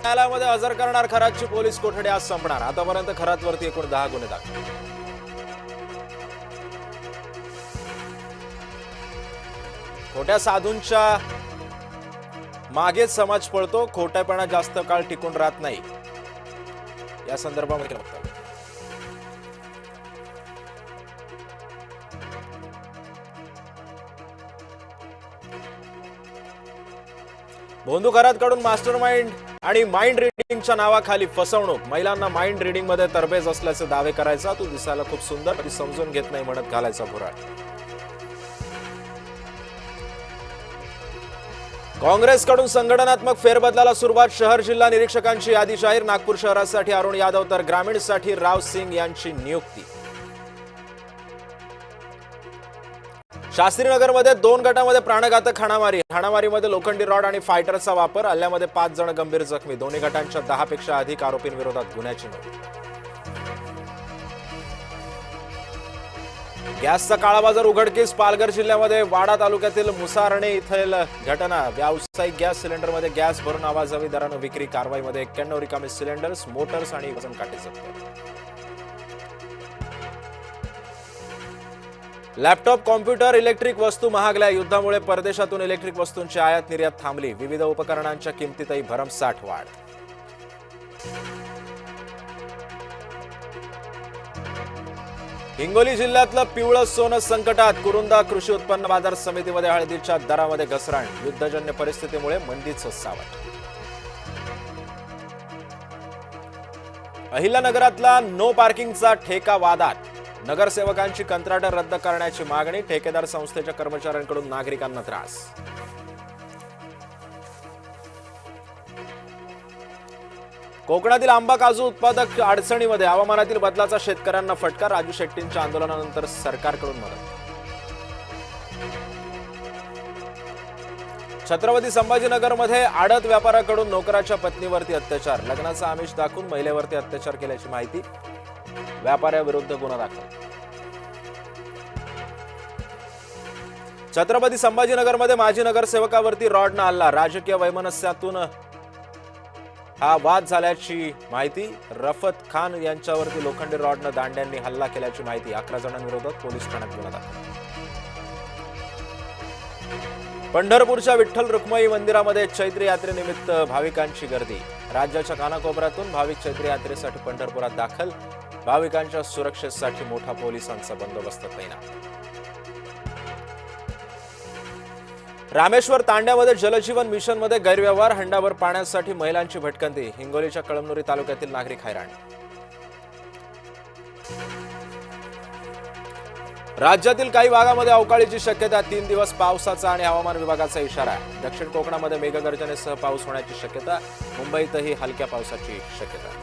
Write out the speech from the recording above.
न्यायालयामध्ये हजर करणार खरातची पोलीस कोठडी आज संपणार. आतापर्यंत खरातवरती एकूण 10 गुन्हे दाखल. खोट्या साधूंच्या मागेच समाज पळतो. खोटेपणा जास्त काळ टिकून राहत नाही. या संदर्भामध्ये वक्तव्य. भोंदू खरातकडून मास्टर माइंड आणि माइंड रिडिंगच्या नावाखाली फसवणूक. महिलांना माइंड रिडिंग मध्ये तरबेज असल्याचे दावे करायचा. तू दिसायला खूप सुंदर, ती समजून घेत नाही म्हणत घालायचा भुराळ. काँग्रेसकडून संघटनात्मक फेरबदलाला सुरुवात. शहर जिल्हा निरीक्षकांची यादी जाहीर. नागपूर शहरासाठी अरुण यादव तर ग्रामीणसाठी राव सिंग यांची नियुक्ती. शास्त्रीनगरमध्ये 2 गटांमध्ये प्राणघातक हाणामारी. हाणामारीमध्ये लोखंडी रॉड आणि फायटरचा वापर. हल्ल्यामध्ये 5 जण गंभीर जखमी. दोन्ही गटांच्या 10 पेक्षा अधिक आरोपींविरोधात गुन्ह्याची नोंद. गॅसचा काळाबाजार उघडकीस. पालघर जिल्ह्यामध्ये वाडा तालुक्यातील मुसारणे इथल घटना. व्यावसायिक गॅस सिलेंडरमध्ये गॅस भरून आवाजवी दरानं विक्री. कारवाईमध्ये 91 रिकामे सिलेंडर्स, मोटर्स आणि वजन काटे जप्त. लॅपटॉप, कॉम्प्युटर, इलेक्ट्रिक वस्तू महागल्या. युद्धामुळे परदेशातून इलेक्ट्रिक वस्तूंची आयात निर्यात थांबली. विविध उपकरणांच्या किमतीतही भरमसाठ वाढ. हिंगोली जिल्ह्यातलं पिवळं सोनं संकटात. कुरुंदा कृषी उत्पन्न बाजार समितीमध्ये हळदीच्या दरामध्ये घसरण. युद्धजन्य परिस्थितीमुळे मंदीचं सावट. अहिल्यानगरातला नो पार्किंगचा ठेका वादात. नगरसेवकांची कंत्राटं रद्द करण्याची मागणी. ठेकेदार संस्थेच्या कर्मचाऱ्यांकडून नागरिकांना त्रास. कोकणातील आंबा काजू उत्पादक अडचणीमध्ये. हवामानातील बदलाचा शेतकऱ्यांना फटका. राजू शेट्टींच्या आंदोलनानंतर सरकारकडून मदत. छत्रपती संभाजीनगरमध्ये आडत व्यापाऱ्याकडून नोकराच्या पत्नीवरती अत्याचार. लग्नाचा आमिष दाखवून महिलेवरती अत्याचार केल्याची माहिती. व्यापाऱ्याविरुद्ध गुन्हा दाखल. छत्रपती संभाजीनगरमध्ये माजी नगरसेवकावरती रॉडनं हल्ला. राजकीय वैमनस्यातून हा वाद झाल्याची माहिती. रफत खान यांच्यावरती लोखंडी रॉडनं दांड्यांनी हल्ला केल्याची माहिती. 11 जणांविरोधात पोलीस ठाण्यात गुन्हा दाखल. पंढरपूरच्या विठ्ठल रुक्माई मंदिरामध्ये चैत्र यात्रेनिमित्त भाविकांची गर्दी. राज्याच्या कानाकोपऱ्यातून भाविक चैत्र यात्रेसाठी पंढरपुरात दाखल. भाविकांच्या सुरक्षेसाठी मोठा पोलिसांचा बंदोबस्त तैनात. रामेश्वर तांड्यामध्ये जलजीवन मिशनमध्ये गैरव्यवहार. हंडाभर पाण्यासाठी महिलांची भटकंती. हिंगोलीच्या कळमनुरी तालुक्यातील नागरिक हैराण. राज्यातील काही भागामध्ये अवकाळीची शक्यता. 3 दिवस पावसाचा आणि हवामान विभागाचा इशारा. दक्षिण कोकणामध्ये मेघगर्जनेसह पाऊस होण्याची शक्यता. मुंबईतही हलक्या पावसाची शक्यता.